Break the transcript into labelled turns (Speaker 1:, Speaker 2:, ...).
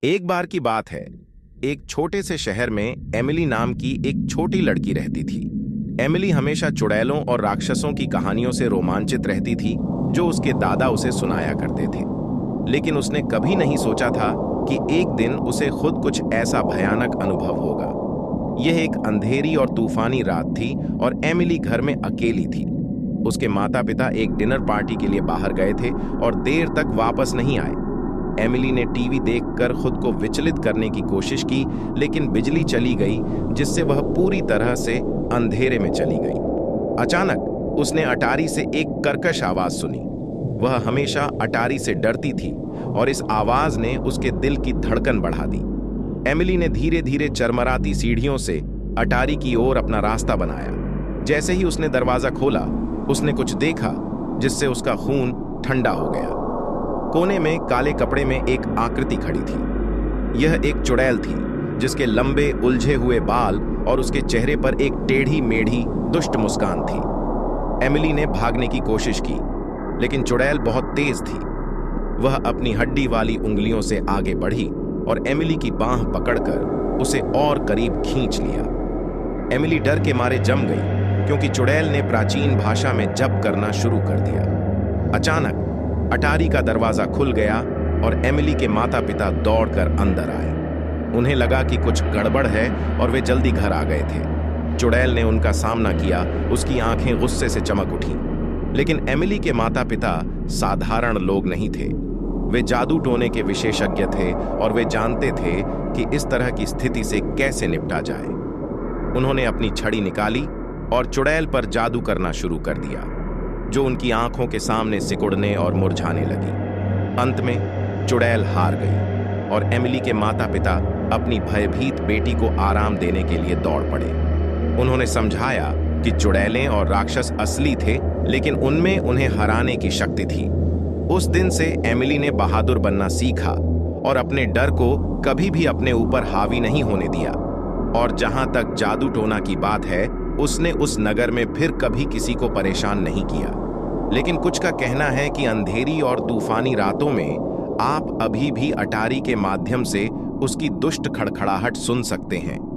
Speaker 1: एक बार की बात है। एक छोटे से शहर में एमिली नाम की एक छोटी लड़की रहती थी। एमिली हमेशा चुड़ैलों और राक्षसों की कहानियों से रोमांचित रहती थी जो उसके दादा उसे सुनाया करते थे। लेकिन उसने कभी नहीं सोचा था कि एक दिन उसे खुद कुछ ऐसा भयानक अनुभव होगा। यह एक अंधेरी और तूफानी रात थी और एमिली घर में अकेली थी। उसके माता पिता एक डिनर पार्टी के लिए बाहर गए थे और देर तक वापस नहीं आए। एमिली ने टीवी देखकर खुद को विचलित करने की कोशिश की, लेकिन बिजली चली गई जिससे वह पूरी तरह से अंधेरे में चली गई। अचानक उसने अटारी से एक कर्कश आवाज सुनी। वह हमेशा अटारी से डरती थी और इस आवाज ने उसके दिल की धड़कन बढ़ा दी। एमिली ने धीरे धीरे चरमराती सीढ़ियों से अटारी की ओर अपना रास्ता बनाया। जैसे ही उसने दरवाजा खोला, उसने कुछ देखा जिससे उसका खून ठंडा हो गया। कोने में काले कपड़े में एक आकृति खड़ी थी। यह एक चुड़ैल थी जिसके लंबे उलझे हुए बाल और उसके चेहरे पर एक टेढ़ी मेढ़ी दुष्ट मुस्कान थी। एमिली ने भागने की कोशिश की, लेकिन चुड़ैल बहुत तेज थी। वह अपनी हड्डी वाली उंगलियों से आगे बढ़ी और एमिली की बांह पकड़कर उसे और करीब खींच लिया। एमिली डर के मारे जम गई क्योंकि चुड़ैल ने प्राचीन भाषा में जप करना शुरू कर दिया। अचानक अटारी का दरवाजा खुल गया और एमिली के माता पिता दौड़कर अंदर आए। उन्हें लगा कि कुछ गड़बड़ है और वे जल्दी घर आ गए थे। चुड़ैल ने उनका सामना किया। उसकी आंखें गुस्से से चमक उठीं। लेकिन एमिली के माता पिता साधारण लोग नहीं थे। वे जादू टोने के विशेषज्ञ थे और वे जानते थे कि इस तरह की स्थिति से कैसे निपटा जाए। उन्होंने अपनी छड़ी निकाली और चुड़ैल पर जादू करना शुरू कर दिया, जो उनकी आंखों के सामने सिकुड़ने और मुरझाने लगी। अंत में चुड़ैल हार गई और एमिली के माता पिता अपनी भयभीत बेटी को आराम देने के लिए दौड़ पड़े। उन्होंने समझाया कि चुड़ैलें और राक्षस असली थे, लेकिन उनमें उन्हें हराने की शक्ति थी। उस दिन से एमिली ने बहादुर बनना सीखा और अपने डर को कभी भी अपने ऊपर हावी नहीं होने दिया। और जहां तक जादू टोना की बात है, उसने उस नगर में फिर कभी किसी को परेशान नहीं किया। लेकिन कुछ का कहना है कि अंधेरी और तूफानी रातों में आप अभी भी अटारी के माध्यम से उसकी दुष्ट खड़खड़ाहट सुन सकते हैं।